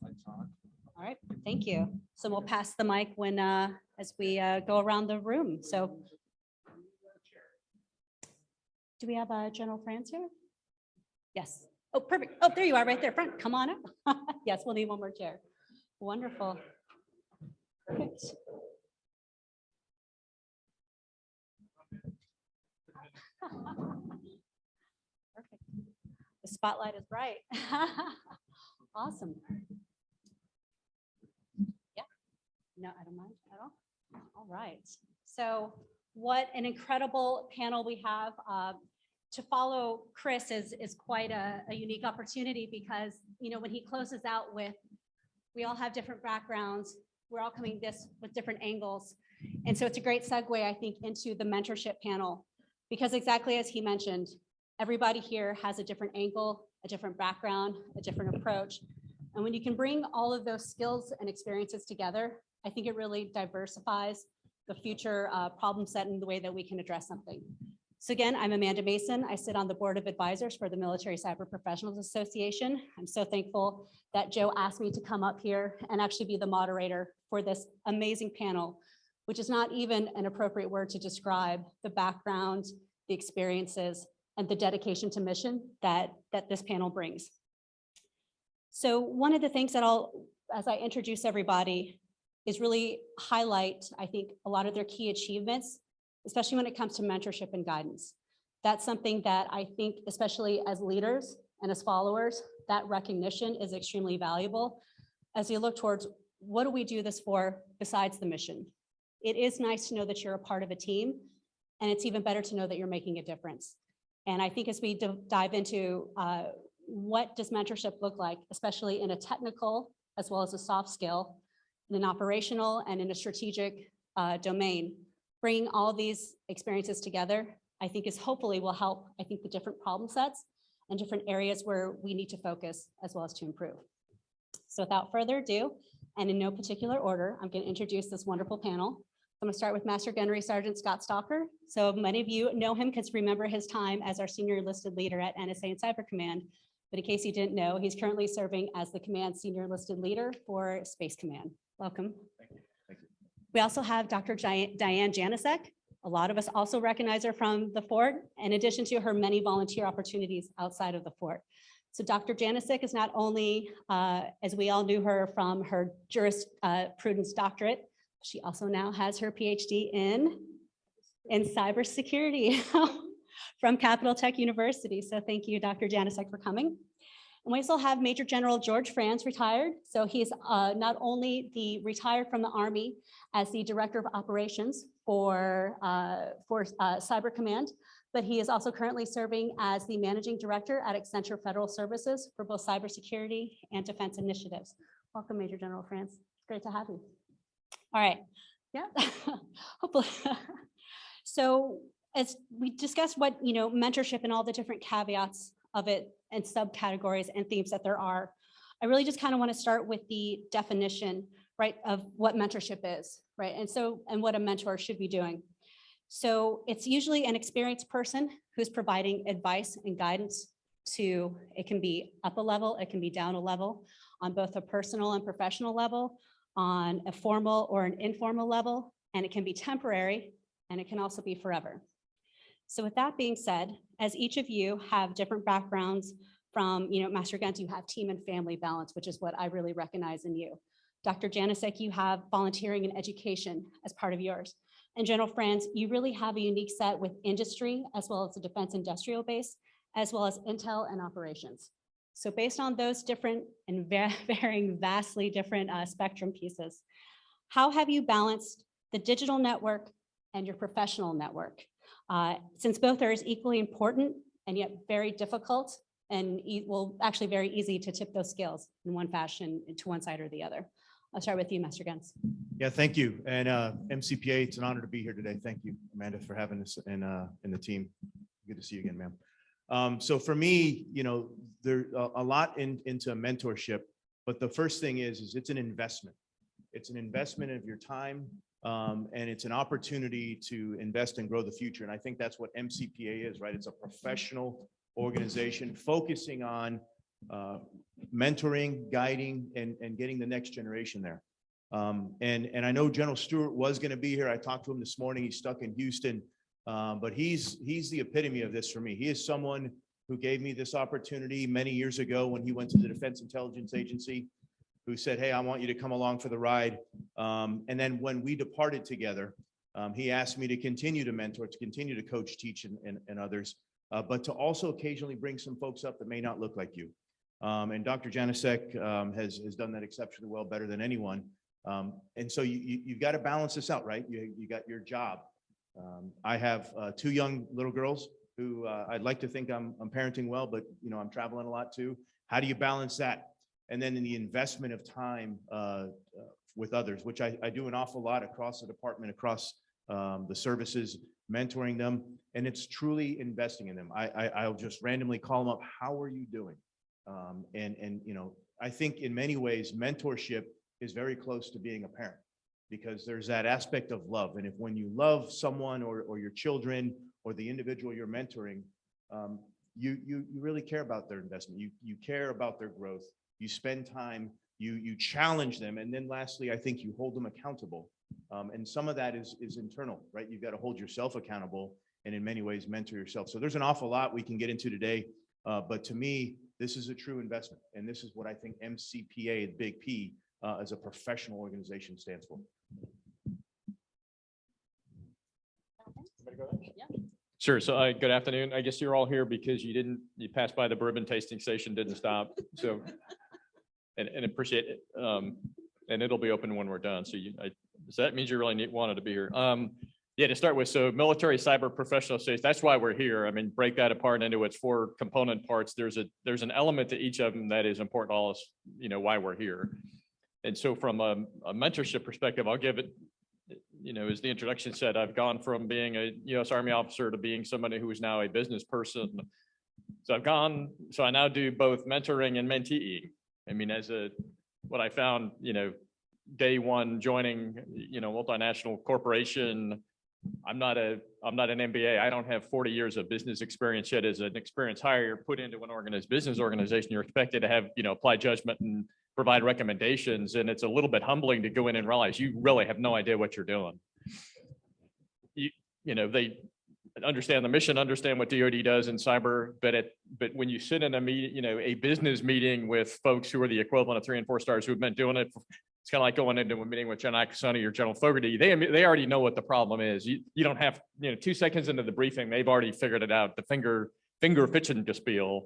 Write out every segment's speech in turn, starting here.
All right, thank you. So we'll pass the mic when as we go around the room. So do we have General Franz here? Yes. Oh, perfect. Oh, there you are right there front. Come on up. Yes, we'll need one more chair. Wonderful. Perfect. Perfect. The spotlight is bright. Awesome. Yeah. No, I don't mind at all. All right. So what an incredible panel we have. To follow Chris is quite a unique opportunity because, you know, when he closes out with, we all have different backgrounds, we're all coming this with different angles. And so it's a great segue, I think, into the mentorship panel, because exactly as he mentioned, everybody here has a different angle, a different background, a different approach. And when you can bring all of those skills and experiences together, I think it really diversifies the future problem set and the way that we can address something. So again, I'm Amanda Mason. I sit on the board of advisors for the Military Cyber Professionals Association. I'm so thankful that Joe asked me to come up here and actually be the moderator for this amazing panel, which is not even an appropriate word to describe the background, the experiences, and the dedication to mission that this panel brings. So one of the things that as I introduce everybody, is really highlight, I think, a lot of their key achievements, especially when it comes to mentorship and guidance. That's something that I think, especially as leaders and as followers, that recognition is extremely valuable as you look towards what do we do this for besides the mission. It is nice to know that you're a part of a team, and it's even better to know that you're making a difference. And I think as we dive into what does mentorship look like, especially in a technical as well as a soft skill, in an operational and in a strategic domain, bringing all these experiences together, I think is hopefully will help, I think, the different problem sets and different areas where we need to focus as well as to improve. So without further ado, and in no particular order, I'm going to introduce this wonderful panel. I'm going to start with Master Gunnery Sergeant Scott Stalker. So many of you know him because remember his time as our senior enlisted leader at NSA and Cyber Command. But in case you didn't know, he's currently serving as the command senior enlisted leader for Space Command. Welcome. Thank you. Thank you. We also have Dr. Diane Janosek. A lot of us also recognize her from the fort, in addition to her many volunteer opportunities outside of the fort. So Dr. Janosek is not only, as we all knew her from her jurisprudence doctorate, she also now has her PhD in cybersecurity from Capital Tech University. So thank you, Dr. Janosek, for coming. And we also have Major General George Franz, retired. So he's not only retired from the Army as the Director of Operations for Cyber Command, but he is also currently serving as the Managing Director at Accenture Federal Services for both cybersecurity and defense initiatives. Welcome, Major General Franz. It's great to have you. All right, yeah, hopefully. So as we discussed what, mentorship and all the different caveats of it and subcategories and themes that there are, I really just kind of want to start with the definition, right, of what mentorship is, right? And what a mentor should be doing. So it's usually an experienced person who's providing advice and guidance to, it can be up a level, it can be down a level, on both a personal and professional level, on a formal or an informal level, and it can be temporary, and it can also be forever. So with that being said, as each of you have different backgrounds from, Master Guns, you have team and family balance, which is what I really recognize in you. Dr. Janosek, you have volunteering and education as part of yours. And General Franz, you really have a unique set with industry as well as the defense industrial base, as well as intel and operations. So based on those different and varying vastly different spectrum pieces, how have you balanced the digital network and your professional network? Since both are as equally important and yet very difficult, and actually very easy to tip those scales in one fashion to one side or the other. I'll start with you, Master Guns. Yeah, thank you. And MCPA, it's an honor to be here today. Thank you, Amanda, for having us in the team. Good to see you again, ma'am. So for me, there's a lot into mentorship, but the first thing is it's an investment. It's an investment of your time, and it's an opportunity to invest and grow the future. And I think that's what MCPA is, right? It's a professional organization focusing on mentoring, guiding, and getting the next generation there. And I know General Stewart was going to be here. I talked to him this morning. He's stuck in Houston, but he's the epitome of this for me. He is someone who gave me this opportunity many years ago when he went to the Defense Intelligence Agency, who said, hey, I want you to come along for the ride. And then when we departed together, he asked me to continue to mentor, to continue to coach, teach, and others, but to also occasionally bring some folks up that may not look like you. And Dr. Janosek has done that exceptionally well, better than anyone. And so you've got to balance this out, right? You got your job. I have 2 young little girls who I'd like to think I'm parenting well, but I'm traveling a lot too. How do you balance that? And then in the investment of time with others, which I do an awful lot across the department, across the services, mentoring them, and it's truly investing in them. I'll just randomly call them up. How are you doing? And I think in many ways, mentorship is very close to being a parent, because there's that aspect of love. And if when you love someone or your children or the individual you're mentoring, you really care about their investment. You care about their growth. You spend time, you challenge them. And then lastly, I think you hold them accountable. And some of that is internal, right? You've got to hold yourself accountable and in many ways mentor yourself. So there's an awful lot we can get into today. But to me, this is a true investment. And this is what I think MCPA, the big P, as a professional organization stands for. Sure. So good afternoon. I guess you're all here because you passed by the bourbon tasting station, didn't stop. So, and appreciate it. And it'll be open when we're done. So so that means you really wanted to be here. Yeah, to start with, so military cyber professional safety, that's why we're here. I mean, break that apart into its 4 component parts. There's an element to each of them that is important to all us, why we're here. And so from a mentorship perspective, I'll give it, as the introduction said, I've gone from being a U.S. Army officer to being somebody who is now a business person. So I now do both mentoring and menteeing. I mean, what I found, day one joining, multinational corporation, I'm not an MBA. I don't have 40 years of business experience yet. As an experienced hire, you're put into an business organization, you're expected to have, apply judgment and provide recommendations. And it's a little bit humbling to go in and realize you really have no idea what you're doing. They understand the mission, understand what DoD does in cyber, but when you sit in a meeting, a business meeting with folks who are the equivalent of 3 and 4 stars who've been doing it, it's kind of like going into a meeting with Jen Akasoni or General Fogarty. They already know what the problem is. You don't have, 2 seconds into the briefing, they've already figured it out. The finger Fitzengespiel,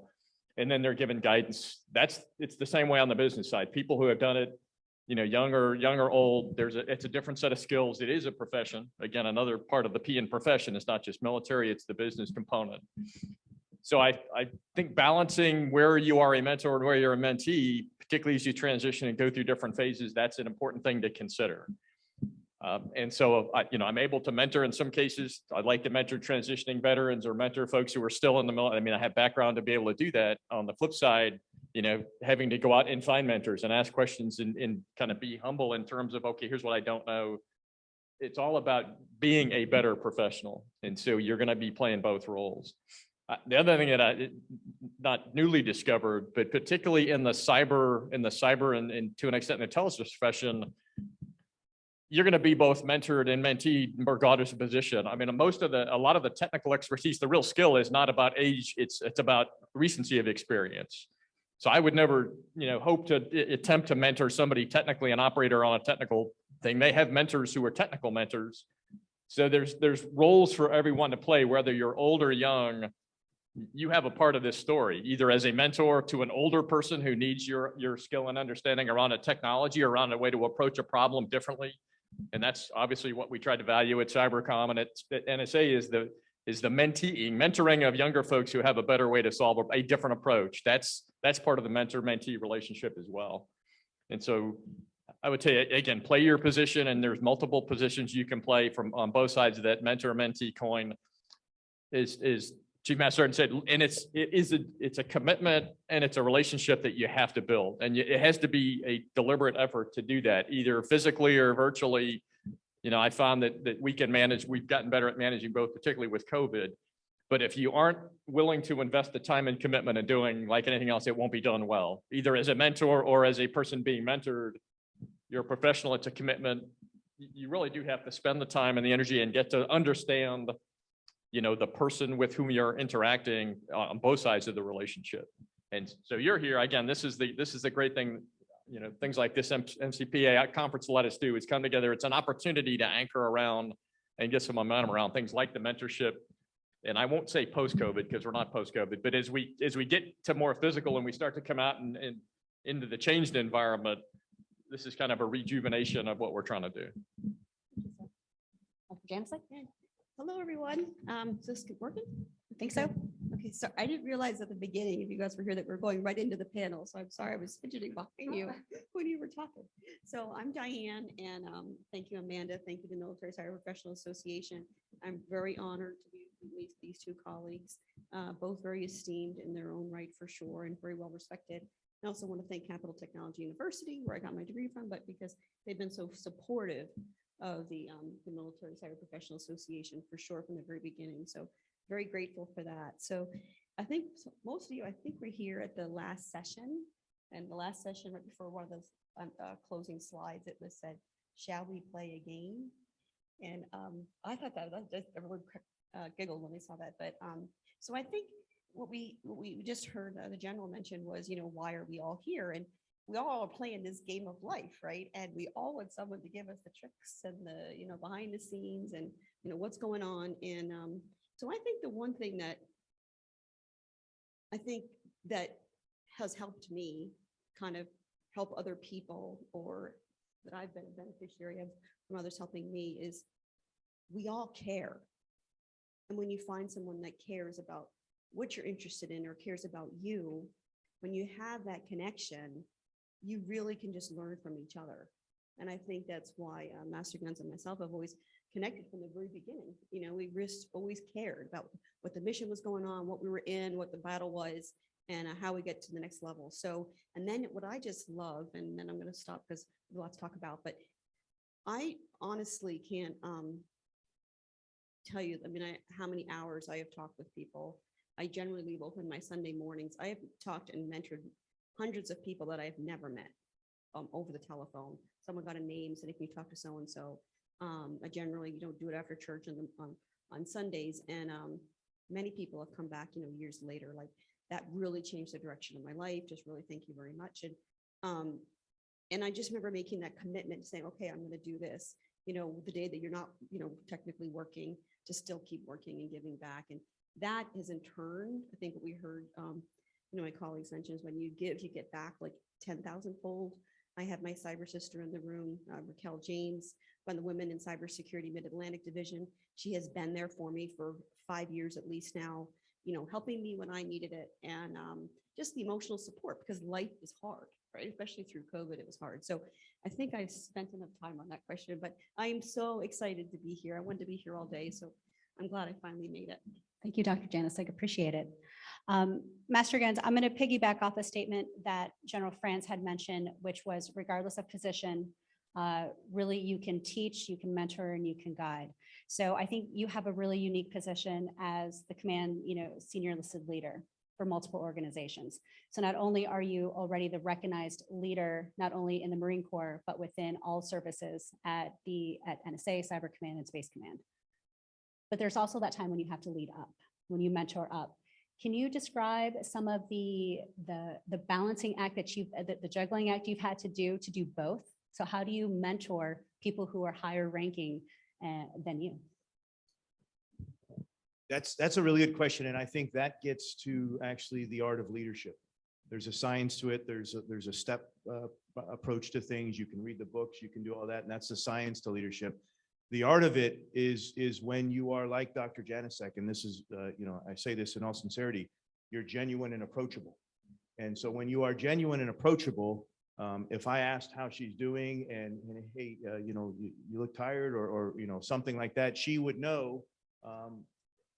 and then they're given guidance. It's the same way on the business side. People who have done it, young or old, it's a different set of skills. It is a profession. Again, another part of the P in profession is not just military, it's the business component. So I think balancing where you are a mentor and where you're a mentee, particularly as you transition and go through different phases, that's an important thing to consider. And so, I'm able to mentor in some cases. I'd like to mentor transitioning veterans or mentor folks who are still in the military. I mean, I have background to be able to do that. On the flip side, having to go out and find mentors and ask questions and kind of be humble in terms of, okay, here's what I don't know. It's all about being a better professional. And so you're going to be playing both roles. The other thing that I not newly discovered, but particularly in the cyber and to an extent in the intelligence profession, you're going to be both mentored and mentee regardless of position. I mean, a lot of the technical expertise, the real skill is not about age, it's about recency of experience. So I would never, hope to attempt to mentor somebody technically, an operator on a technical thing. They have mentors who are technical mentors. So there's roles for everyone to play, whether you're old or young. You have a part of this story, either as a mentor to an older person who needs your skill and understanding around a technology, around a way to approach a problem differently. And that's obviously what we try to value at CYBERCOM, and at NSA is the mentoring of younger folks who have a better way to solve a different approach. That's part of the mentor-mentee relationship as well. And so I would say, again, play your position, and there's multiple positions you can play from on both sides of that mentor-mentee coin. Is Chief Master Sergeant said, and it's a commitment and it's a relationship that you have to build, and it has to be a deliberate effort to do that, either physically or virtually. I found that we've gotten better at managing both, particularly with COVID. But if you aren't willing to invest the time and commitment in doing like anything else, it won't be done well, either as a mentor or as a person being mentored. You're a professional, it's a commitment. You really do have to spend the time and the energy and get to understand, the person with whom you're interacting on both sides of the relationship. And so you're here, again, this is the great thing, things like this MCPA conference let us do is come together. It's an opportunity to anchor around and get some momentum around things like the mentorship. And I won't say post-COVID because we're not post-COVID, but as we get to more physical and we start to come out and into the changed environment, this is kind of a rejuvenation of what we're trying to do. Dr. Janosek? Hello, everyone. Is this working? I think so. Okay, so I didn't realize at the beginning, if you guys were here, that we're going right into the panel. So I'm sorry, I was fidgeting behind you when you were talking. So I'm Diane, and thank you, Amanda. Thank you, the Military Cyber Professional Association. I'm very honored to be with these two colleagues, both very esteemed in their own right for sure, and very well respected. I also want to thank Capital Technology University, where I got my degree from, but because they've been so supportive of the Military Cyber Professional Association for sure from the very beginning. So very grateful for that. So I think most of you, I think we're here at the last session, and the last session right before one of those closing slides, it was said, "Shall we play a game?" And I thought that everyone giggled when they saw that. But so I think what we just heard the general mention was, why are we all here? And we all are playing this game of life, right? And we all want someone to give us the tricks and the, behind the scenes and, what's going on. And so I think the one thing that I think that has helped me kind of help other people, or that I've been a beneficiary of from others helping me, is we all care. And when you find someone that cares about what you're interested in or cares about you, when you have that connection, you really can just learn from each other. And I think that's why Master Guns and myself have always connected from the very beginning. We just always cared about what the mission was going on, what we were in, what the battle was, and how we get to the next level. So, and then what I just love, and then I'm going to stop because there's a lot to talk about, but I honestly can't tell you, how many hours I have talked with people. I generally leave open my Sunday mornings. I have talked and mentored hundreds of people that I've never met over the telephone. Someone got a name, said, "Can you talk to so-and-so?" I generally don't do it after church on Sundays. And many people have come back, years later, like that really changed the direction of my life. Just really thank you very much. And I just remember making that commitment, saying, okay, I'm going to do this, the day that you're not, technically working, to still keep working and giving back. And that has in turn, I think what we heard, my colleagues mentioned, is when you give, you get back like 10,000 fold. I have my cyber sister in the room, Raquel James, from the Women in Cybersecurity Mid-Atlantic Division. She has been there for me for 5 years at least now, helping me when I needed it. And just the emotional support, because life is hard, right? Especially through COVID, it was hard. So I think I spent enough time on that question, but I am so excited to be here. I wanted to be here all day, so I'm glad I finally made it. Thank you, Dr. Janosek. Appreciate it. Master Guns, I'm going to piggyback off a statement that General Franz had mentioned, which was regardless of position, really you can teach, you can mentor, and you can guide. So I think you have a really unique position as the command, senior enlisted leader for multiple organizations. So not only are you already the recognized leader, not only in the Marine Corps, but within all services at NSA, Cyber Command, and Space Command. But there's also that time when you have to lead up, when you mentor up. Can you describe some of the balancing act that the juggling act you've had to do both? So how do you mentor people who are higher ranking than you? That's a really good question. And I think that gets to actually the art of leadership. There's a science to it. There's a step approach to things. You can read the books, you can do all that. And that's the science to leadership. The art of it is when you are like Dr. Janosek, and this is, I say this in all sincerity, you're genuine and approachable. And so when you are genuine and approachable, if I asked how she's doing and hey, you look tired or something like that, she would know,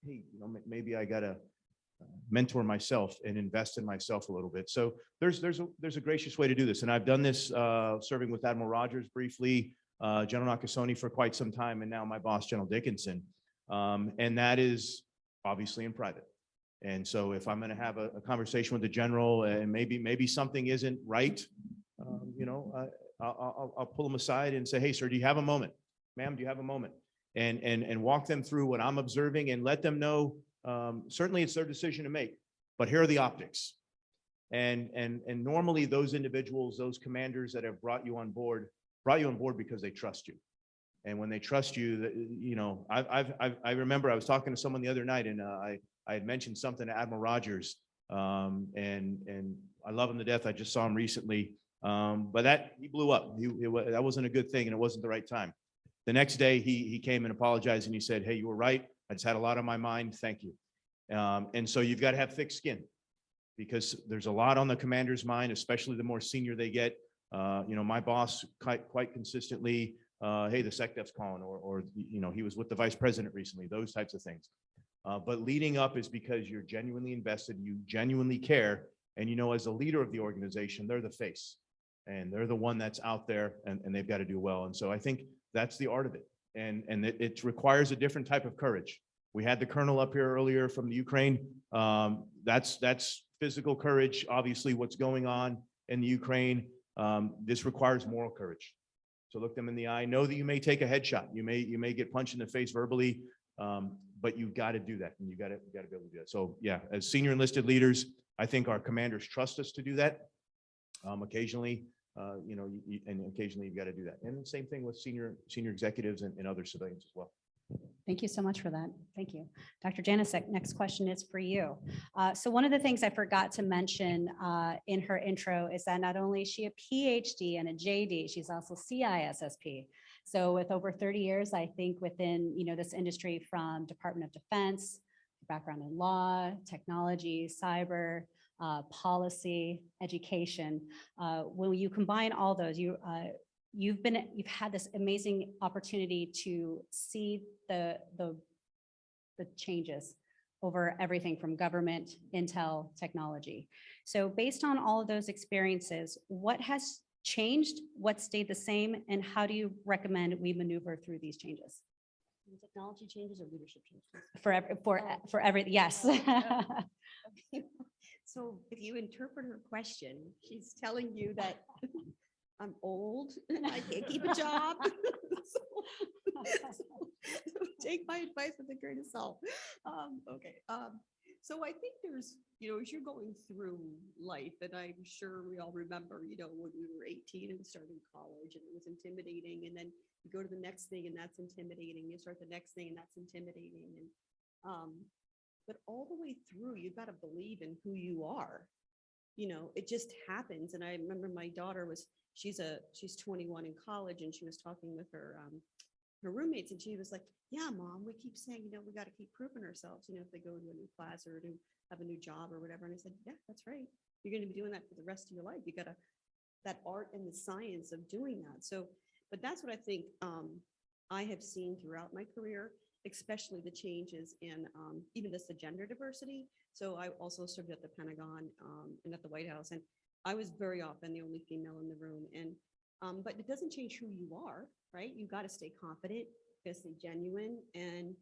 hey, maybe I got to mentor myself and invest in myself a little bit. So there's a gracious way to do this. And I've done this serving with Admiral Rogers briefly, General Nakasone for quite some time, and now my boss, General Dickinson. And that is obviously in private. And so if I'm going to have a conversation with the general and maybe something isn't right, I'll pull them aside and say, hey, sir, do you have a moment? Ma'am, do you have a moment? And walk them through what I'm observing and let them know, certainly it's their decision to make, but here are the optics. And normally those individuals, those commanders that have brought you on board because they trust you. And when they trust you, I remember I was talking to someone the other night and I had mentioned something to Admiral Rogers, and I love him to death. I just saw him recently, but he blew up. That wasn't a good thing, and it wasn't the right time. The next day, he came and apologized, and he said, "Hey, you were right. I just had a lot on my mind. Thank you." And so you've got to have thick skin, because there's a lot on the commander's mind, especially the more senior they get. My boss quite consistently, hey, the SecDef's calling, or he was with the vice president recently, those types of things. But leading up is because you're genuinely invested, you genuinely care, and as a leader of the organization, they're the face, and they're the one that's out there, and they've got to do well. And so I think that's the art of it, and it requires a different type of courage. We had the colonel up here earlier from the Ukraine. That's physical courage, obviously, what's going on in the Ukraine. This requires moral courage. So look them in the eye. Know that you may take a headshot. You may get punched in the face verbally, but you've got to do that, and you got to be able to do that. So yeah, as senior enlisted leaders, I think our commanders trust us to do that. Occasionally, and occasionally you've got to do that. And the same thing with senior executives and other civilians as well. Thank you so much for that. Thank you. Dr. Janosek, next question is for you. So one of the things I forgot to mention in her intro is that not only is she a PhD and a JD, she's also CISSP. So with over 30 years, I think within this industry, from Department of Defense, background in law, technology, cyber, policy, education, when you combine all those, you've had this amazing opportunity to see the changes over everything from government, intel, technology. So based on all of those experiences, what has changed, what stayed the same, and how do you recommend we maneuver through these changes? Technology changes or leadership changes? For every, yes. Okay. So if you interpret her question, she's telling you that I'm old and I can't keep a job. So take my advice with a grain of salt. Okay. So I think there's, as you're going through life, and I'm sure we all remember, when we were 18 and starting college, and it was intimidating, and then you go to the next thing and that's intimidating. You start the next thing and that's intimidating. And but all the way through, you've got to believe in who you are. It just happens. And I remember my daughter she's 21 in college, and she was talking with her roommates, and she was like, yeah, Mom, we keep saying, we got to keep proving ourselves, if they go to a new class or to have a new job or whatever. And I said, yeah, that's right. You're going to be doing that for the rest of your life. You got that art and the science of doing that. So, but that's what I think I have seen throughout my career, especially the changes in even just the gender diversity. So I also served at the Pentagon and at the White House, and I was very often the only female in the room. And but it doesn't change who you are, right? You got to stay confident, you got to stay genuine, and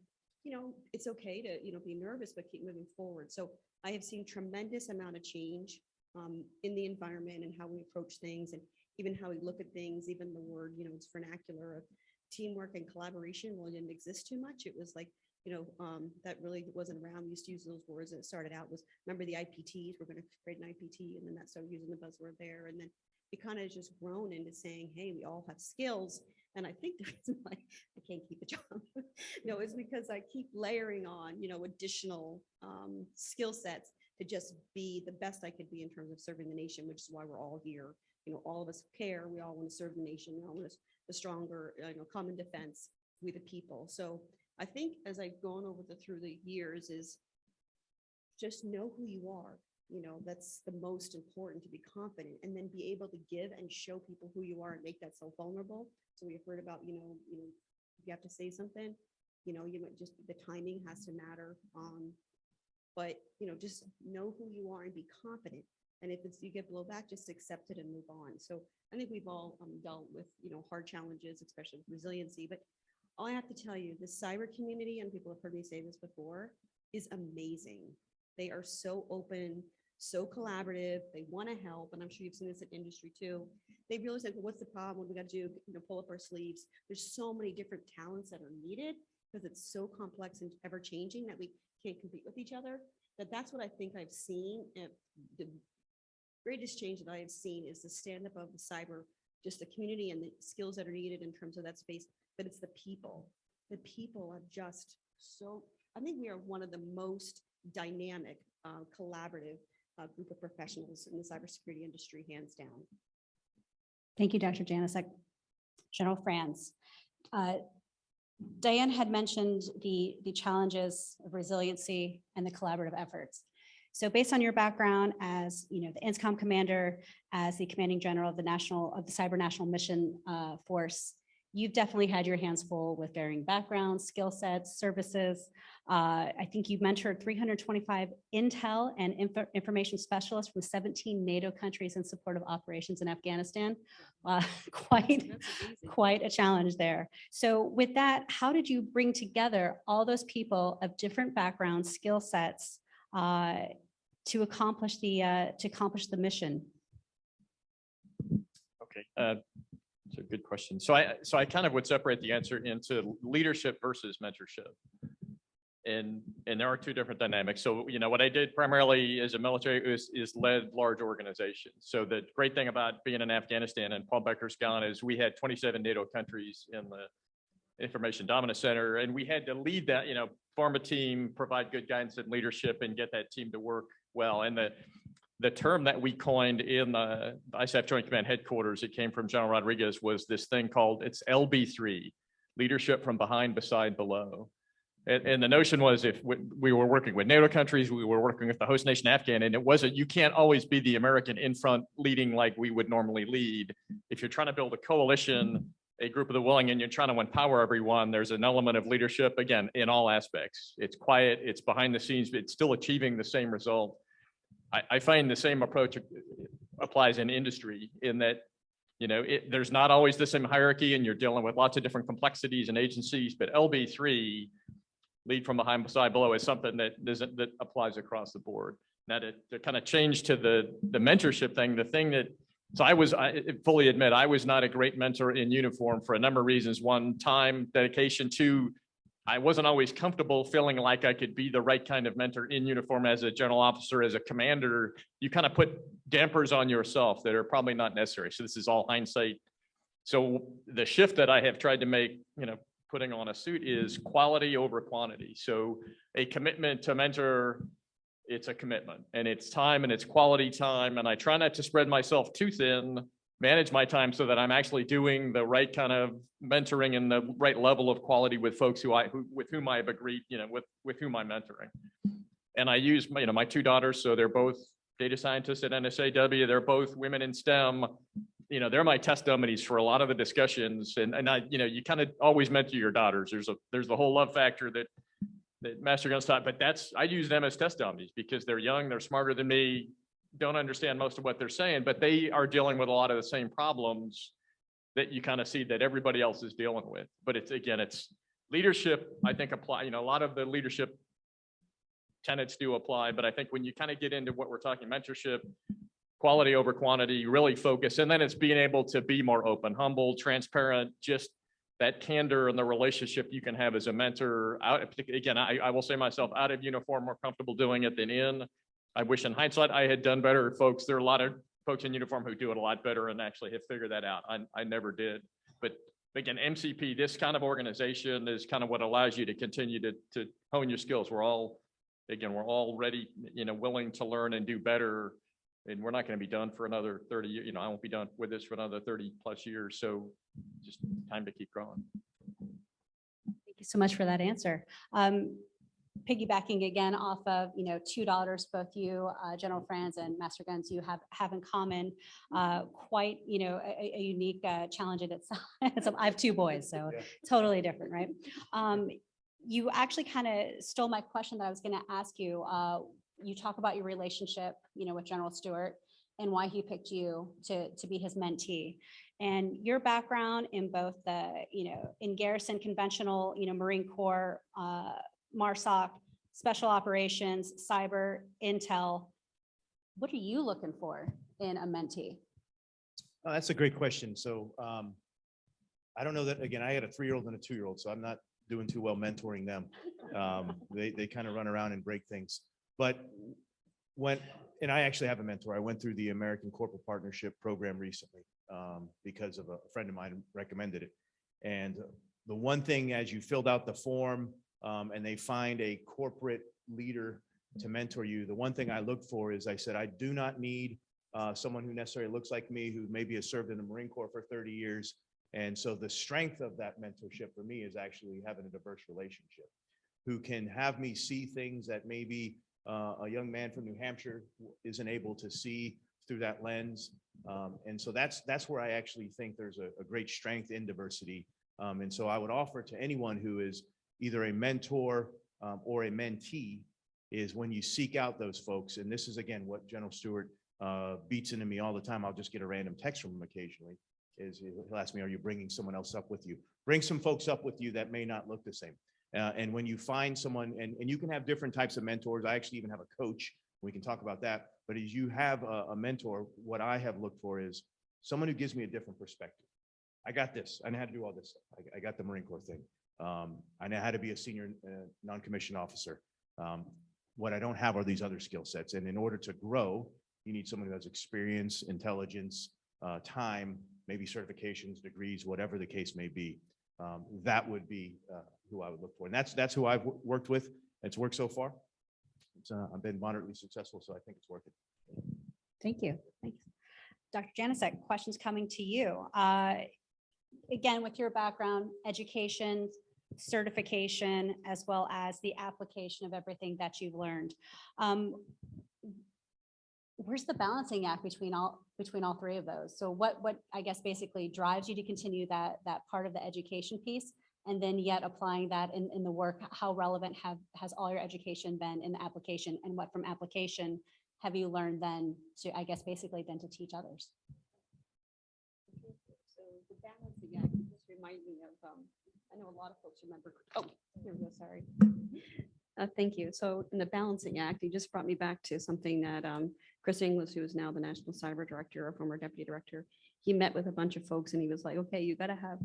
it's okay to be nervous, but keep moving forward. So I have seen tremendous amount of change in the environment and how we approach things, and even how we look at things. Even the word, it's vernacular of teamwork and collaboration. Well, it didn't exist too much. It was like, that really wasn't around. We used to use those words, and it started out was, remember the IPTs, we're going to create an IPT, and then that started using the buzzword there. And then it kind of just grown into saying, hey, we all have skills. And I think the reason why I can't keep a job, is because I keep layering on, additional skill sets to just be the best I could be in terms of serving the nation, which is why we're all here. All of us care. We all want to serve the nation. We all want the stronger, common defense, we the people. So I think as I've gone through the years is just know who you are. That's the most important, to be confident, and then be able to give and show people who you are and make that so vulnerable. So we've heard about, you have to say something, just the timing has to matter. But, just know who you are and be confident. And if you get blowback, just accept it and move on. So I think we've all dealt with, hard challenges, especially resiliency. But all I have to tell you, the cyber community, and people have heard me say this before, is amazing. They are so open, so collaborative. They want to help. And I'm sure you've seen this in industry too. They realize like, well, what's the problem? What do we got to do? Pull up our sleeves. There's so many different talents that are needed because it's so complex and ever changing that we can't compete with each other. That's what I think I've seen. The greatest change that I have seen is the stand up of the cyber, just the community and the skills that are needed in terms of that space, but it's the people. The people are just so, I think we are one of the most dynamic, collaborative group of professionals in the cybersecurity industry, hands down. Thank you, Dr. Janosek. General Franz. Diane had mentioned the challenges of resiliency and the collaborative efforts. So based on your background as the INSCOM commander, as the commanding general of the Cyber National Mission Force, you've definitely had your hands full with varying backgrounds, skill sets, services. I think you've mentored 325 intel and information specialists from 17 NATO countries in support of operations in Afghanistan. Quite a challenge there. So with that, how did you bring together all those people of different backgrounds, skill sets to accomplish the mission? Okay. It's a good question. So I kind of would separate the answer into leadership versus mentorship. And there are two different dynamics. So, what I did primarily as a military is led large organizations. So the great thing about being in Afghanistan and Paul Becker's gone is we had 27 NATO countries in the Information Dominance Center, and we had to lead that, form a team, provide good guidance and leadership, and get that team to work well. And the term that we coined in the ISAF Joint Command headquarters, it came from General Rodriguez, was this thing called, it's LB3, leadership from behind, beside, below. And the notion was if we were working with NATO countries, we were working with the host nation Afghan, and it wasn't, you can't always be the American in front leading like we would normally lead. If you're trying to build a coalition, a group of the willing, and you're trying to empower everyone, there's an element of leadership, again, in all aspects. It's quiet, it's behind the scenes, but it's still achieving the same result. I find the same approach applies in industry in that, there's not always the same hierarchy and you're dealing with lots of different complexities and agencies, but LB3, lead from behind, beside, below, is something that applies across the board. Now to kind of change to the mentorship thing, the thing that, so I fully admit, I was not a great mentor in uniform for a number of reasons. One, time, dedication. Two, I wasn't always comfortable feeling like I could be the right kind of mentor in uniform as a general officer, as a commander. You kind of put dampers on yourself that are probably not necessary. So this is all hindsight. So the shift that I have tried to make, putting on a suit, is quality over quantity. So a commitment to mentor, it's a commitment, and it's time and it's quality time. And I try not to spread myself too thin, manage my time so that I'm actually doing the right kind of mentoring and the right level of quality with folks with whom I have agreed, with whom I'm mentoring. And I use, my two daughters, so they're both data scientists at NSAW. They're both women in STEM. They're my test dummies for a lot of the discussions. And I, you kind of always mentor your daughters. There's the whole love factor that Master Guns taught, but I use them as test dummies because they're young, they're smarter than me, don't understand most of what they're saying, but they are dealing with a lot of the same problems that you kind of see that everybody else is dealing with. But it's leadership, I think, apply, a lot of the leadership tenets do apply, but I think when you kind of get into what we're talking, mentorship, quality over quantity, really focus, and then it's being able to be more open, humble, transparent, just that candor and the relationship you can have as a mentor. Again, I will say myself, out of uniform, more comfortable doing it than in. I wish in hindsight I had done better, folks. There are a lot of folks in uniform who do it a lot better and actually have figured that out. I never did. But again, MCP, this kind of organization is kind of what allows you to continue to hone your skills. We're all ready, willing to learn and do better. And we're not going to be done for another 30 years. I won't be done with this for another 30 plus years. So just time to keep growing. Thank you so much for that answer. Piggybacking again off of, two daughters, both you, General Franz and Master Guns, you have in common quite, a unique challenge in itself. So I have two boys, so yeah. Totally different, right? You actually kind of stole my question that I was going to ask you. You talk about your relationship, with General Stewart and why he picked you to be his mentee, and your background in both the, in garrison, conventional, Marine Corps, MARSOC, special operations, cyber, intel. What are you looking for in a mentee? Oh, that's a great question. So I don't know that, again, I had a 3-year-old and a 2-year-old, so I'm not doing too well mentoring them. They kind of run around and break things. But and I actually have a mentor. I went through the American Corporate Partnership Program recently because of a friend of mine recommended it. And the one thing, as you filled out the form and they find a corporate leader to mentor you, the one thing I look for is, I said, I do not need someone who necessarily looks like me, who maybe has served in the Marine Corps for 30 years. And so the strength of that mentorship for me is actually having a diverse relationship, who can have me see things that maybe a young man from New Hampshire isn't able to see through that lens. And so that's where I actually think there's a great strength in diversity. And so I would offer to anyone who is either a mentor or a mentee, is when you seek out those folks, and this is again what General Stewart beats into me all the time. I'll just get a random text from him occasionally, is he'll ask me, are you bringing someone else up with you? Bring some folks up with you that may not look the same. And when you find someone, and you can have different types of mentors. I actually even have a coach. We can talk about that. But as you have a mentor, what I have looked for is someone who gives me a different perspective. I got this. I know how to do all this stuff. I got the Marine Corps thing. I know how to be a senior non-commissioned officer. What I don't have are these other skill sets. And in order to grow, you need someone who has experience, intelligence, time, maybe certifications, degrees, whatever the case may be. That would be who I would look for. And that's who I've worked with. It's worked so far. I've been moderately successful, so I think it's worth it. Thank you. Thanks. Dr. Janosek, questions coming to you. Again, with your background, education, certification, as well as the application of everything that you've learned. Where's the balancing act between all three of those? So what I guess basically drives you to continue that part of the education piece, and then yet applying that in the work? How relevant has all your education been in the application, and what from application have you learned then to, I guess, basically then to teach others? So the balancing act just remind me of, I know a lot of folks remember, oh, here we go, sorry. Thank you. So in the balancing act, you just brought me back to something that Chris Inglis, who is now the National Cyber Director, or former Deputy Director, he met with a bunch of folks and he was like, okay, you got to have,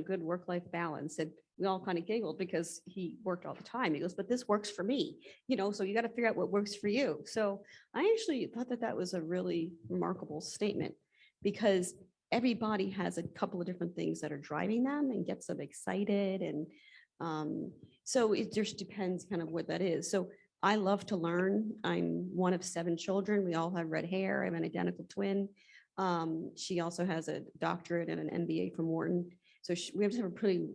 good work-life balance. And we all kind of giggled because he worked all the time. He goes, but this works for me, so you got to figure out what works for you. So I actually thought that was a really remarkable statement, because everybody has a couple of different things that are driving them and gets them excited. And so it just depends kind of what that is. So I love to learn. I'm one of 7 children. We all have red hair. I'm an identical twin. She also has a doctorate and an MBA from Wharton. So we have a pretty,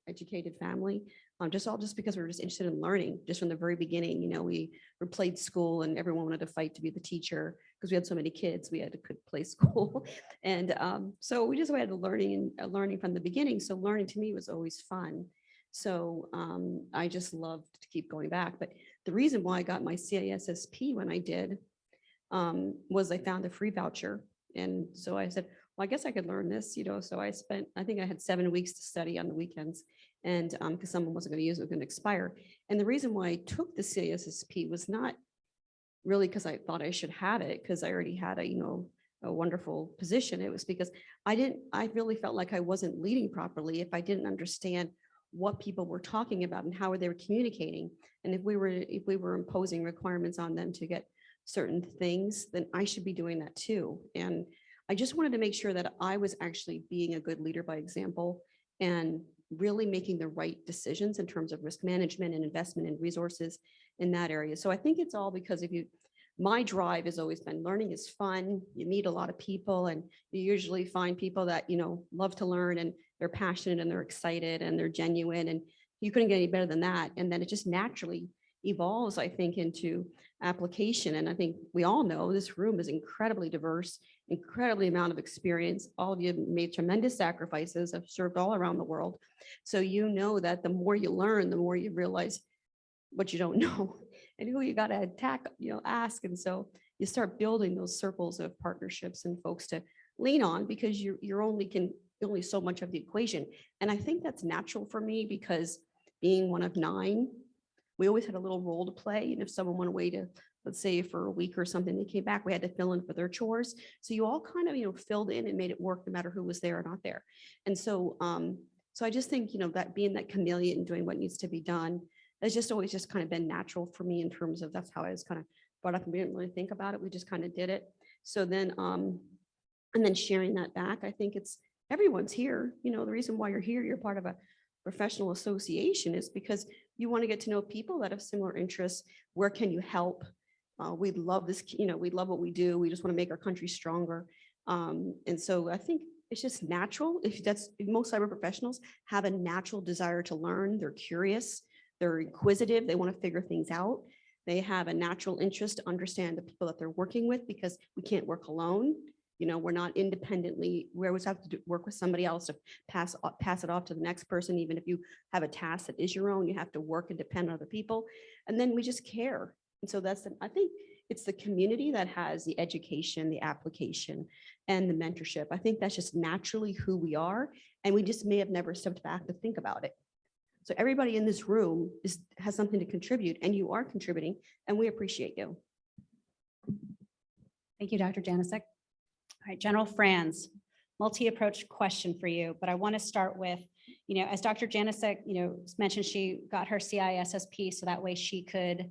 educated family. Just because we were just interested in learning just from the very beginning. We replayed school and everyone wanted to fight to be the teacher because we had so many kids. We had to play school, and so we just had learning from the beginning. So learning to me was always fun. So I just loved to keep going back. But the reason why I got my CISSP when I did was I found a free voucher. And so I said, well, I guess I could learn this, So I think I had 7 weeks to study on the weekends, and because someone wasn't going to use it, it was going to expire. And the reason why I took the CISSP was not really because I thought I should have it, because I already had a wonderful position. It was because I really felt like I wasn't leading properly if I didn't understand what people were talking about and how they were communicating. And if we were imposing requirements on them to get certain things, then I should be doing that too. And I just wanted to make sure that I was actually being a good leader by example and really making the right decisions in terms of risk management and investment in resources in that area. So I think it's all because my drive has always been learning is fun. You meet a lot of people and you usually find people that, love to learn and they're passionate and they're excited and they're genuine, and you couldn't get any better than that. And then it just naturally evolves, I think, into application. And I think we all know this room is incredibly diverse, incredibly amount of experience. All of you have made tremendous sacrifices, have served all around the world. So that the more you learn, the more you realize what you don't know and who you got to ask. And so you start building those circles of partnerships and folks to lean on, because you're only so much of the equation. And I think that's natural for me, because being one of 9, we always had a little role to play. And if someone went away to, let's say for a week or something, they came back, we had to fill in for their chores. So you all kind of, filled in and made it work no matter who was there or not there. And so, so I just think, that being that chameleon and doing what needs to be done has just always just kind of been natural for me in terms of that's how I was kind of brought up, and we didn't really think about it. We just kind of did it. So then, and then sharing that back, I think it's everyone's here. The reason why you're here, you're part of a professional association is because you want to get to know people that have similar interests. Where can you help? We love this, we love what we do. We just want to make our country stronger. And so I think it's just natural. If most cyber professionals have a natural desire to learn, they're curious, they're inquisitive, they want to figure things out. They have a natural interest to understand the people that they're working with because we can't work alone. We're not independently, we always have to work with somebody else to pass it off to the next person. Even if you have a task that is your own, you have to work and depend on other people. And then we just care. And so I think it's the community that has the education, the application, and the mentorship. I think that's just naturally who we are. And we just may have never stepped back to think about it. So everybody in this room has something to contribute, and you are contributing, and we appreciate you. Thank you, Dr. Janosek. All right, General Franz, multi-approach question for you, but I want to start with, as Dr. Janosek, mentioned, she got her CISSP so that way she could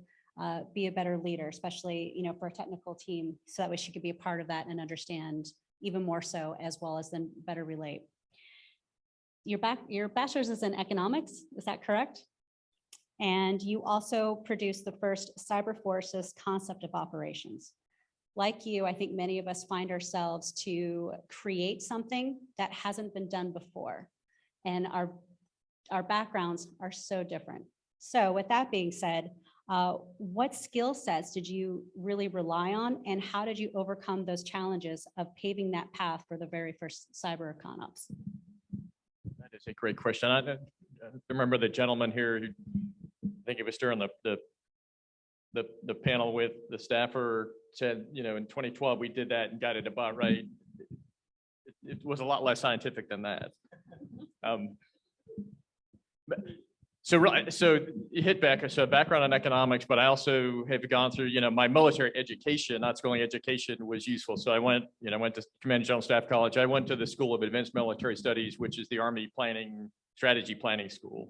be a better leader, especially, for a technical team, so that way she could be a part of that and understand even more so, as well as then better relate. Your bachelor's is in economics, is that correct? And you also produced the first Cyber Forces concept of operations. Like you, I think many of us find ourselves to create something that hasn't been done before. And our backgrounds are so different. So with that being said, what skill sets did you really rely on, and how did you overcome those challenges of paving that path for the very first CyberCon ops? That is a great question. I remember the gentleman here who, I think it was during the panel with the staffer, said, in 2012 we did that and got it about right. It was a lot less scientific than that. So you hit back, so background in economics, but I also have gone through, my military education, not schooling education, was useful. So I went to Command General Staff College. I went to the School of Advanced Military Studies, which is the Army strategy planning school.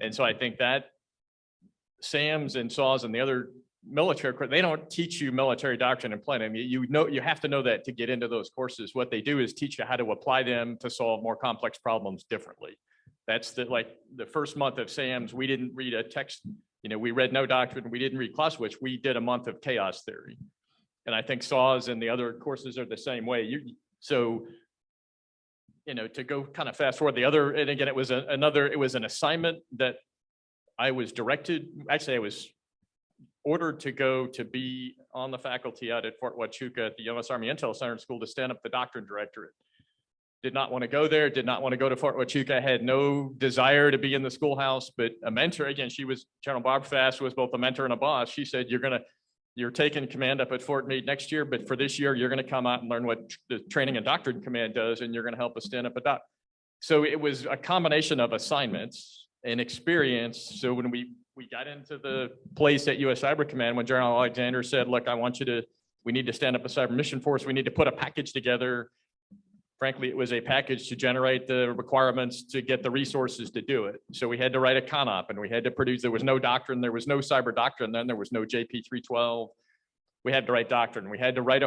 And so I think that SAMs and SAWs and the other military, they don't teach you military doctrine and planning. You have to know that to get into those courses. What they do is teach you how to apply them to solve more complex problems differently. That's the first month of SAMs, we didn't read a text, we read no doctrine, we didn't read Clausewitz, we did a month of chaos theory. And I think SAWs and the other courses are the same way. To go kind of fast forward, and again, it was an assignment that I was directed, actually I was ordered to go to be on the faculty out at Fort Huachuca at the U.S. Army Intel Center School to stand up the doctrine directorate. Did not want to go there, did not want to go to Fort Huachuca, had no desire to be in the schoolhouse, but a mentor, again, General Barb Fass was both a mentor and a boss. She said, you're taking command up at Fort Meade next year, but for this year, you're going to come out and learn what the training and doctrine command does, and you're going to help us stand up a doc. So it was a combination of assignments and experience. So when we got into the place at U.S. Cyber Command, when General Alexander said, look, we need to stand up a cyber mission force, we need to put a package together. Frankly, it was a package to generate the requirements to get the resources to do it. So we had to write a CONOP, and we had to produce, there was no doctrine, there was no cyber doctrine, then there was no JP 312. We had to write doctrine. We had to write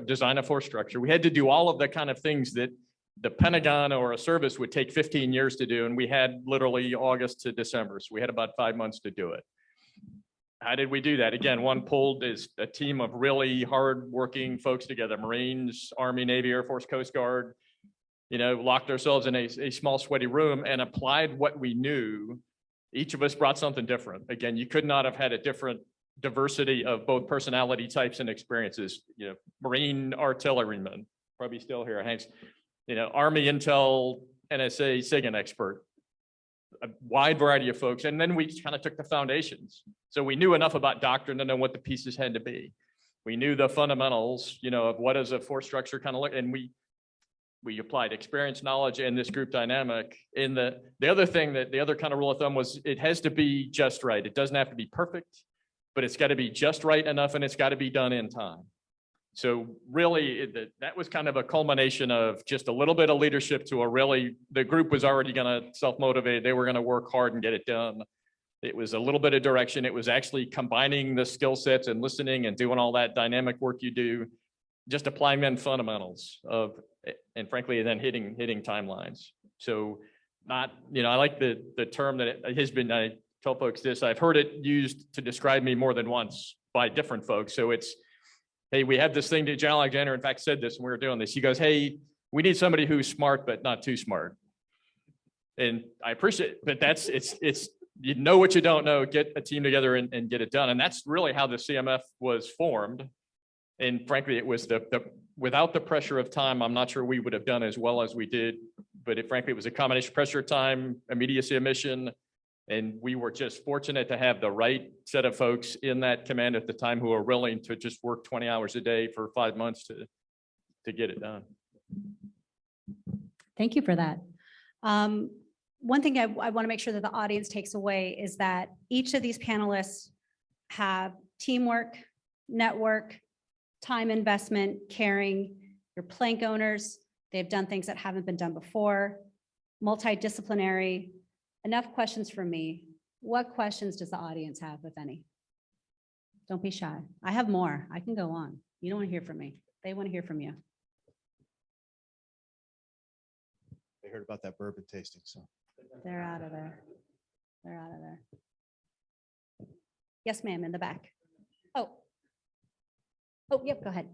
design a force structure. We had to do all of the kind of things that the Pentagon or a service would take 15 years to do. And we had literally August to December. So we had about 5 months to do it. How did we do that? Again, one pulled is a team of really hardworking folks together, Marines, Army, Navy, Air Force, Coast Guard, locked ourselves in a small sweaty room and applied what we knew. Each of us brought something different. Again, you could not have had a different diversity of both personality types and experiences. Marine artilleryman, probably still here, Hanks, Army Intel, NSA, SIGINT expert, a wide variety of folks. And then we kind of took the foundations. So we knew enough about doctrine to know what the pieces had to be. We knew the fundamentals, of what does a force structure kind of look, and we applied experience, knowledge, and this group dynamic. In the other thing that the other kind of rule of thumb was, it has to be just right. It doesn't have to be perfect, but it's got to be just right enough, and it's got to be done in time. So really, that was kind of a culmination of just a little bit of leadership to a really, the group was already going to self-motivate. They were going to work hard and get it done. It was a little bit of direction. It was actually combining the skill sets and listening and doing all that dynamic work you do, just applying them fundamentals of, and frankly, then hitting timelines. So not, I like the term that it has been, I tell folks this, I've heard it used to describe me more than once by different folks. So it's, hey, we have this thing that John Alexander, in fact, said this when we were doing this. He goes, hey, we need somebody who's smart, but not too smart. And I appreciate it, but it's, you know what you don't know, get a team together and get it done. And that's really how the CMF was formed. And frankly, it was without the pressure of time, I'm not sure we would have done as well as we did, but frankly, it was a combination of pressure of time, immediacy of mission. And we were just fortunate to have the right set of folks in that command at the time who were willing to just work 20 hours a day for 5 months to get it done. Thank you for that. One thing I want to make sure that the audience takes away is that each of these panelists have teamwork, network, time investment, caring. You're plank owners. They've done things that haven't been done before, multidisciplinary. Enough questions from me. What questions does the audience have, if any? Don't be shy. I have more. I can go on. You don't want to hear from me. They want to hear from you. They heard about that bourbon tasting, so. They're out of there. They're out of there. Yes, ma'am, in the back. Oh, yep, go ahead.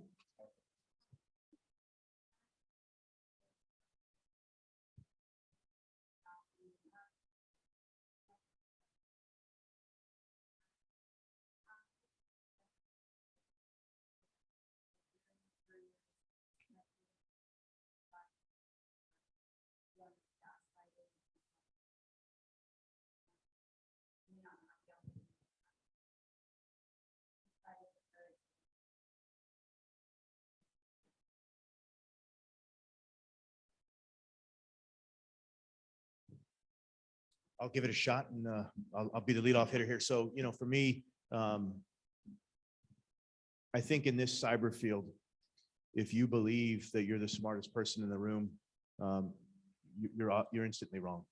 I'll give it a shot, and I'll be the leadoff hitter here. So, for me, I think in this cyber field, if you believe that you're the smartest person in the room, you're instantly wrong.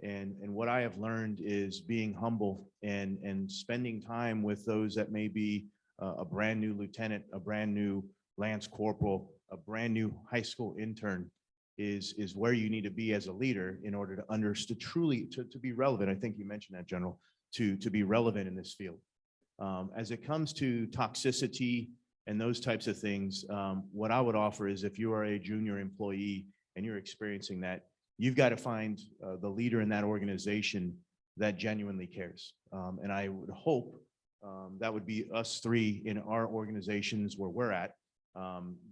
And what I have learned is being humble and spending time with those that may be a brand new lieutenant, a brand new lance corporal, a brand new high school intern is where you need to be as a leader in order to understand truly to be relevant. I think you mentioned that, General, to be relevant in this field. As it comes to toxicity and those types of things, what I would offer is if you are a junior employee and you're experiencing that, you've got to find the leader in that organization that genuinely cares. And I would hope that would be us three in our organizations where we're at.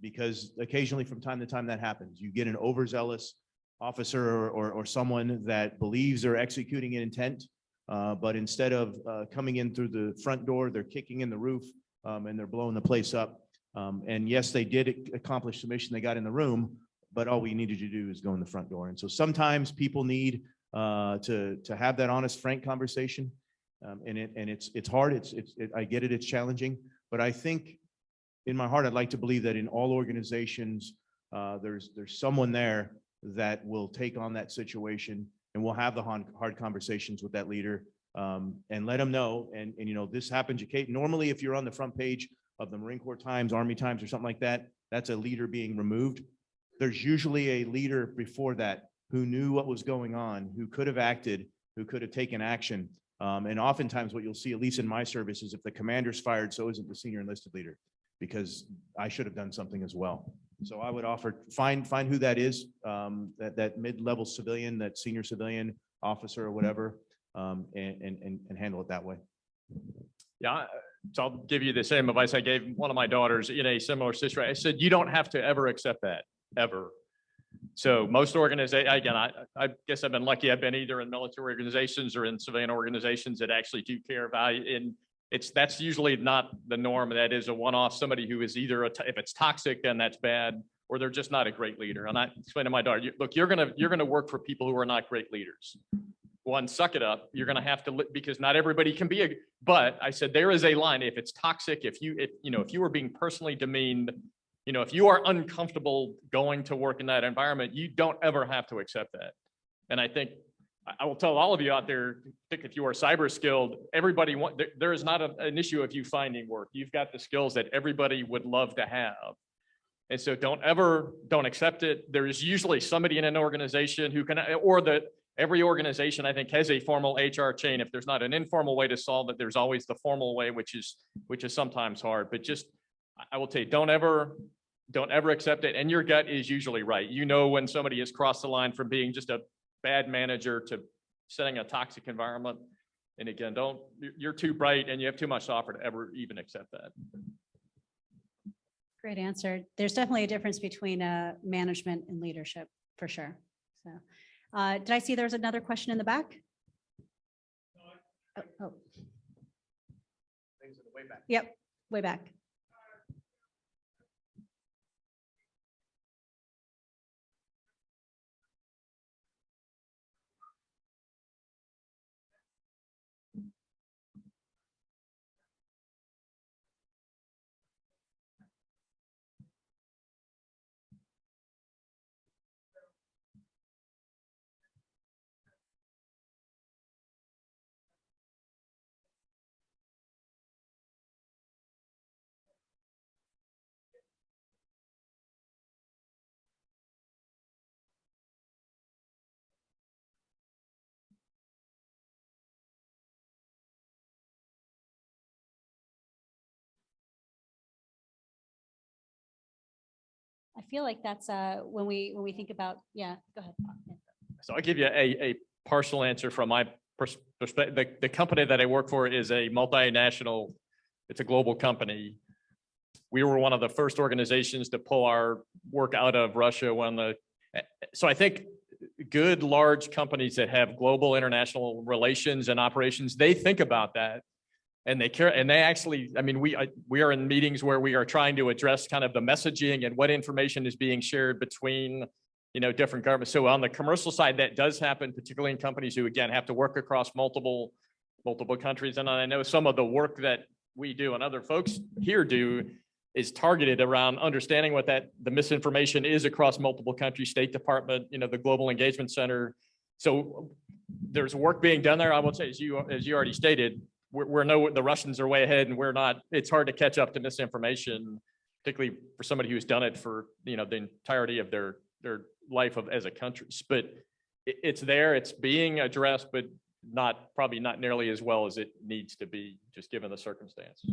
Because occasionally from time to time that happens. You get an overzealous officer or someone that believes they're executing an intent, but instead of coming in through the front door, they're kicking in the roof and they're blowing the place up. And yes, they did accomplish the mission they got in the room, but all we needed to do is go in the front door. And so sometimes people need to have that honest, frank conversation. And it's hard. I get it. It's challenging, but I think in my heart, I'd like to believe that in all organizations, there's someone there that will take on that situation, and we'll have the hard conversations with that leader and let them know. And this happens. Normally, if you're on the front page of the Marine Corps Times, Army Times, or something like that, that's a leader being removed. There's usually a leader before that who knew what was going on, who could have acted, who could have taken action. And oftentimes, what you'll see, at least in my service, is if the commander's fired, so isn't the senior enlisted leader, because I should have done something as well. So I would offer, find who that is, that mid-level civilian, that senior civilian officer or whatever, and handle it that way. Yeah, so I'll give you the same advice I gave one of my daughters in a similar situation. I said, you don't have to ever accept that, ever. So most organizations, again, I guess I've been lucky. I've been either in military organizations or in civilian organizations that actually do care value in. That's usually not the norm. That is a one-off, somebody who is either, if it's toxic, then that's bad, or they're just not a great leader. And I explained to my daughter, look, you're gonna work for people who are not great leaders. One, suck it up. You're gonna have to, because not everybody can be but I said, there is a line. If it's toxic, if you are being personally demeaned, if you are uncomfortable going to work in that environment, you don't ever have to accept that. And I think I will tell all of you out there, if you are cyber skilled, there is not an issue of you finding work. You've got the skills that everybody would love to have. And so don't accept it. There is usually somebody in an organization who can, or that every organization I think has a formal HR chain. If there's not an informal way to solve it, there's always the formal way, which is sometimes hard. But just, I will tell you, don't ever accept it. And your gut is usually right. When somebody has crossed the line from being just a bad manager to setting a toxic environment. And again, you're too bright and you have too much to offer to ever even accept that. Great answer. There's definitely a difference between management and leadership, for sure. So, did I see there's another question in the back? Oh. Yep, way back. I feel like that's when we think about, yeah, go ahead. So I'll give you a partial answer from my perspective. The company that I work for is a multinational, it's a global company. We were one of the first organizations to pull our work out of Russia so I think good large companies that have global international relations and operations, they think about that. And they care, and they actually, I mean, we are in meetings where we are trying to address kind of the messaging and what information is being shared between, different governments. So on the commercial side, that does happen, particularly in companies who, again, have to work across multiple countries. And I know some of the work that we do and other folks here do is targeted around understanding what the misinformation is across multiple countries, State Department, the Global Engagement Center. So there's work being done there. I will say, as you already stated, the Russians are way ahead and we're not. It's hard to catch up to misinformation, particularly for somebody who's done it for the entirety of their life as a country. But it's there, it's being addressed, but probably not nearly as well as it needs to be, just given the circumstance.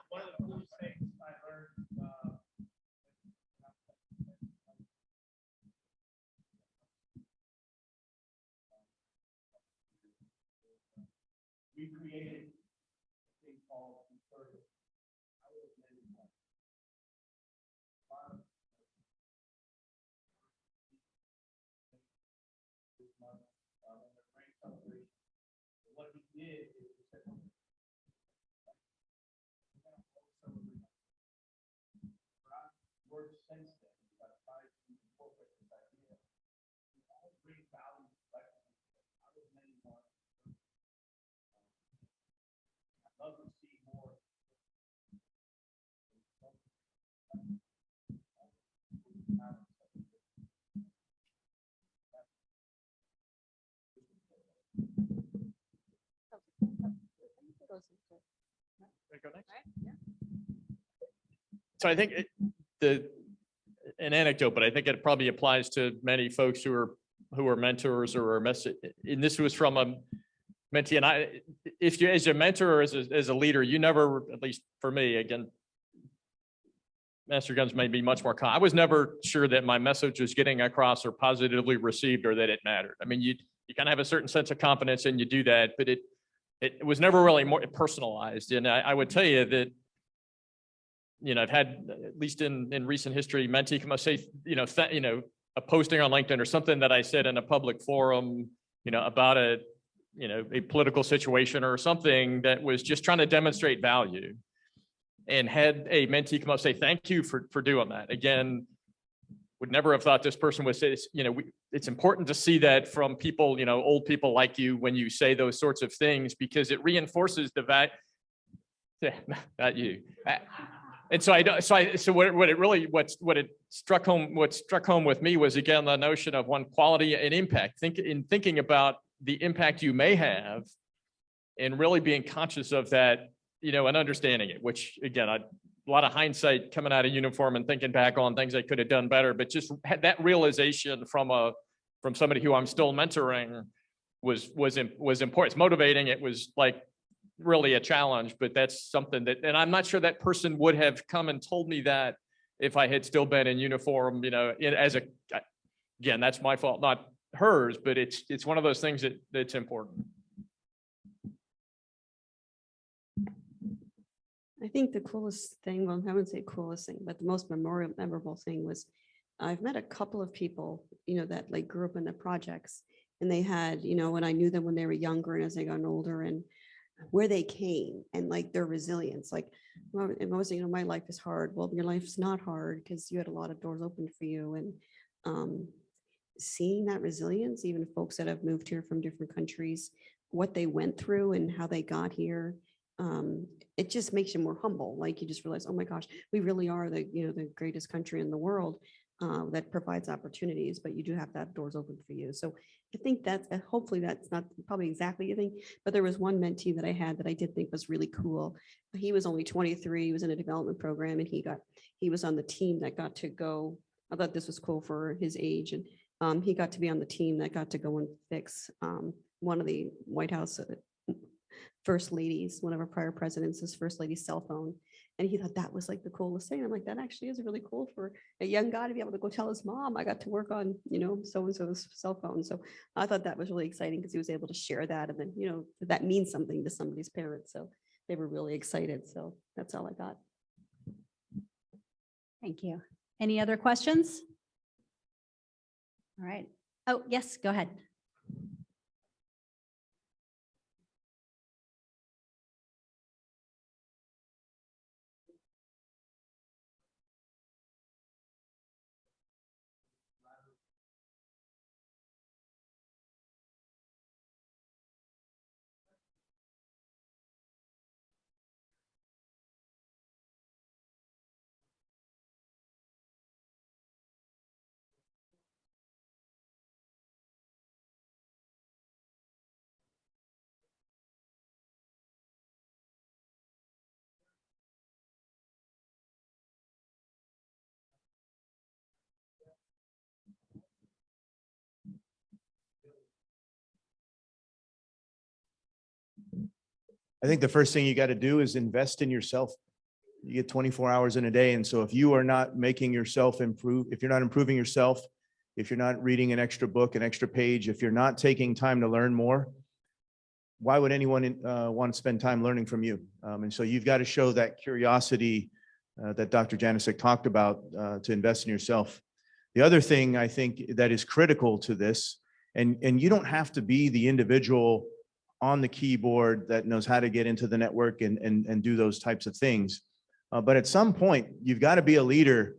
One of the coolest things I learned we created a thing called Mentorship. I was many times. This month, the great celebration. What he did is he said, work since then, but tried to incorporate this idea. We all bring value collectively. I was many more. I'd love to see more. So I think an anecdote, but I think it probably applies to many folks who are mentors or and this was from a mentee. And if you, as a mentor or as a leader, you never, at least for me, again, Master Guns may be much more common. I was never sure that my message was getting across or positively received or that it mattered. I mean, you kind of have a certain sense of confidence and you do that, but it was never really more personalized. And I would tell you that, you know, I've had, at least in recent history, mentee come up say, a posting on LinkedIn or something that I said in a public forum, about a political situation or something that was just trying to demonstrate value, and had a mentee come up and say, thank you for doing that. Again, would never have thought this person would say this. It's important to see that from people, old people like you, when you say those sorts of things, because it reinforces the value. Not you. And so what struck home with me was, again, the notion of one, quality and impact. Thinking about the impact you may have, and really being conscious of that, and understanding it, which again, a lot of hindsight coming out of uniform and thinking back on things I could have done better, but just had that realization from somebody who I'm still mentoring was important. It's motivating. It was like really a challenge, but that's something that, and I'm not sure that person would have come and told me that if I had still been in uniform, again, that's my fault, not hers, but it's one of those things that's important. I think the coolest thing, well, I wouldn't say coolest thing, but the most memorable thing was I've met a couple of people, that like grew up in the projects, and they had, when I knew them when they were younger and as they got older, and where they came and like their resilience. Like, well, and most, my life is hard. Well, your life's not hard because you had a lot of doors open for you. And seeing that resilience, even folks that have moved here from different countries, what they went through and how they got here, it just makes you more humble. Like you just realize, oh my gosh, we really are the greatest country in the world that provides opportunities, but you do have to have doors open for you. So I think that's, hopefully that's not probably exactly a thing, but there was one mentee that I had that I did think was really cool. He was only 23, he was in a development program, and he was on the team that got to go. I thought this was cool for his age, and he got to be on the team that got to go and fix one of the White House first ladies, one of our prior presidents, his first lady's cell phone. And he thought that was like the coolest thing. I'm like, that actually is really cool for a young guy to be able to go tell his mom, I got to work on, so-and-so's cell phone. So I thought that was really exciting because he was able to share that. And then, that means something to somebody's parents. So they were really excited. So that's all I got. Thank you. Any other questions? All right. Oh, yes, go ahead. I think the first thing you got to do is invest in yourself. You get 24 hours in a day. And so if you are not making yourself improve, if you're not improving yourself, if you're not reading an extra book, an extra page, if you're not taking time to learn more, why would anyone want to spend time learning from you? And so you've got to show that curiosity that Dr. Janosek talked about to invest in yourself. The other thing I think that is critical to this, and you don't have to be the individual on the keyboard that knows how to get into the network and do those types of things. But at some point, you've got to be a leader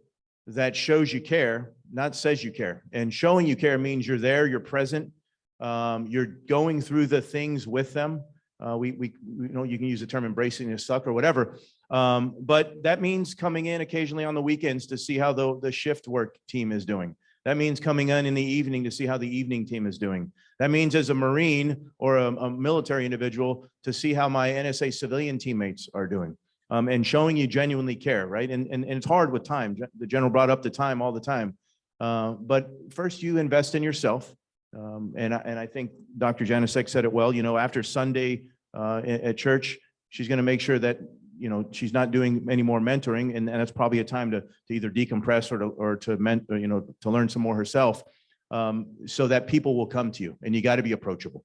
that shows you care, not says you care. And showing you care means you're there, you're present, you're going through the things with them. You can use the term embracing the suck or whatever. But that means coming in occasionally on the weekends to see how the shift work team is doing. That means coming in the evening to see how the evening team is doing. That means as a Marine or a military individual to see how my NSA civilian teammates are doing. and showing you genuinely care, right? And it's hard with time. The general brought up the time all the time. But first you invest in yourself. And I think Dr. Janosek said it well, you know, after Sunday at church, she's going to make sure that, you know, she's not doing any more mentoring. And that's probably a time to either decompress or to learn some more herself, so that people will come to you, and you got to be approachable.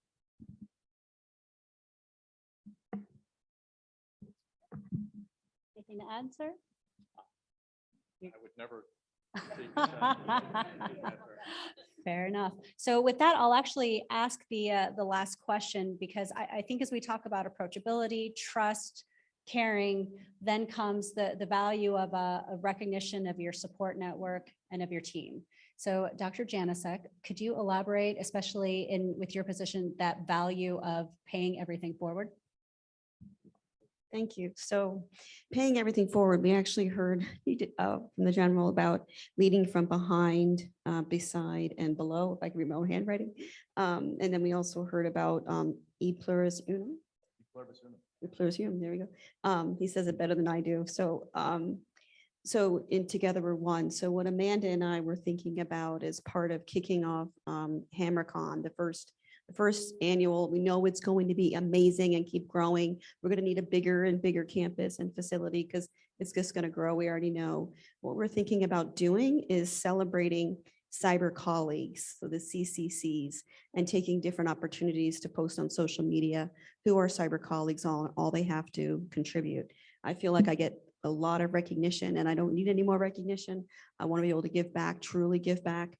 Anything to add, sir? I would never. Fair enough. So with that, I'll actually ask the last question, because I think as we talk about approachability, trust, caring, then comes the value of a recognition of your support network and of your team. So Dr. Janosek, could you elaborate, especially with your position, that value of paying everything forward? Thank you. So paying everything forward, we actually heard from the general about leading from behind, beside, and below, if I can read my own handwriting. And then we also heard about e pluribus unum. E pluribus unum, there we go. He says it better than I do. So in Together We're One. So what Amanda and I were thinking about as part of kicking off HammerCon, the first annual, we know it's going to be amazing and keep growing. We're going to need a bigger and bigger campus and facility because it's just going to grow. We already know. What we're thinking about doing is celebrating cyber colleagues, so the CCCs, and taking different opportunities to post on social media who are cyber colleagues, all they have to contribute. I feel like I get a lot of recognition and I don't need any more recognition. I want to be able to give back, truly give back.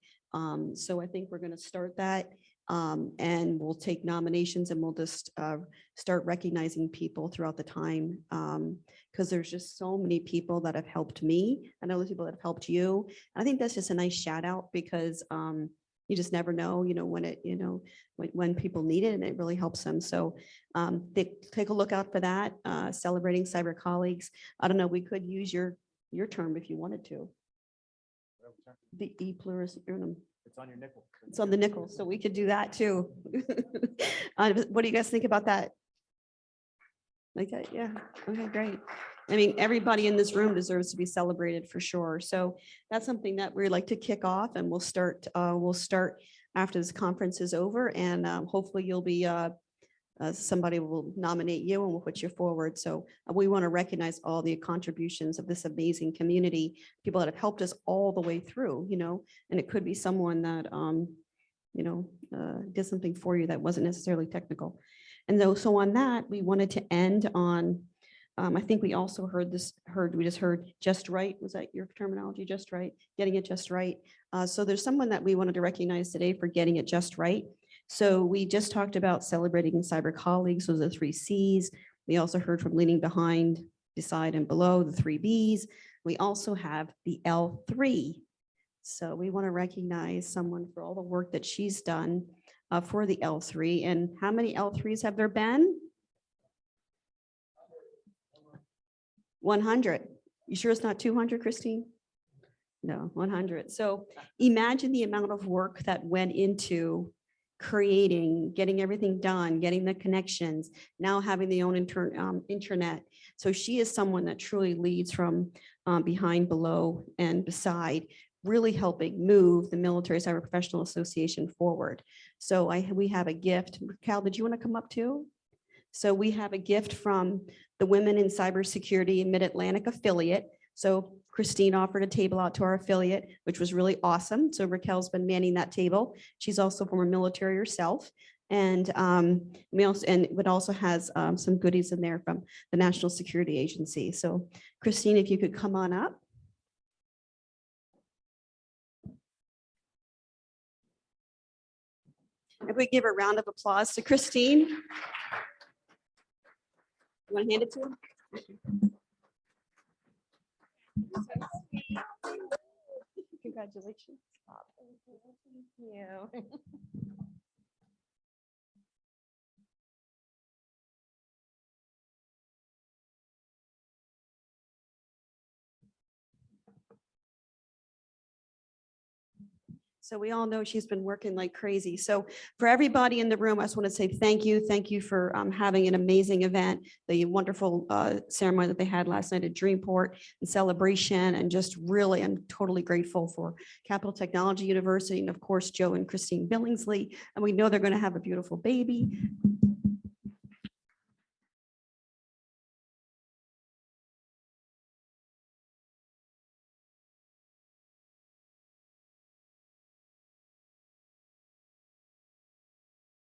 So I think we're going to start that. And we'll take nominations and we'll just start recognizing people throughout the time, because there's just so many people that have helped me. I know there's people that have helped you. I think that's just a nice shout out, because you just never know, when people need it, and it really helps them. So take a look out for that, celebrating cyber colleagues. I don't know, we could use your term if you wanted to. The e pluribus unum. It's on your nickel. It's on the nickel, so we could do that too. What do you guys think about that? Like that, yeah, okay, great. I mean, everybody in this room deserves to be celebrated for sure. So that's something that we'd like to kick off, and we'll start after this conference is over, and hopefully you'll be somebody will nominate you and we'll put you forward. So we want to recognize all the contributions of this amazing community, people that have helped us all the way through, and it could be someone that, did something for you that wasn't necessarily technical. And so on that, we wanted to end on, I think we also we just heard just right. Was that your terminology? Just right, getting it just right. So there's someone that we wanted to recognize today for getting it just right. So we just talked about celebrating cyber colleagues. Those are the 3 C's. We also heard from leading behind, beside, and below, the 3 B's. We also have the L3. So we want to recognize someone for all the work that she's done for the L3. And how many L3s have there been? 100. You sure it's not 200, Christine? No, 100. So imagine the amount of work that went into creating, getting everything done, getting the connections, now having the own internet. So she is someone that truly leads from behind, below, and beside, really helping move the Military Cyber Professional Association forward. So we have a gift. Cal, did you want to come up too? So we have a gift from the Women in Cybersecurity Mid-Atlantic affiliate. So Christine offered a table out to our affiliate, which was really awesome. So Raquel's been manning that table. She's also from our military herself. And it also has some goodies in there from the National Security Agency. So Christine, if you could come on up. If we give a round of applause to Christine. You want to hand it to her? Congratulations. Thank you. So we all know she's been working like crazy. So for everybody in the room, I just want to say thank you. Thank you for having an amazing event, the wonderful ceremony that they had last night at Dreamport and celebration. And just really, I'm totally grateful for Capital Technology University and of course, Joe and Christine Billingsley. And we know they're going to have a beautiful baby.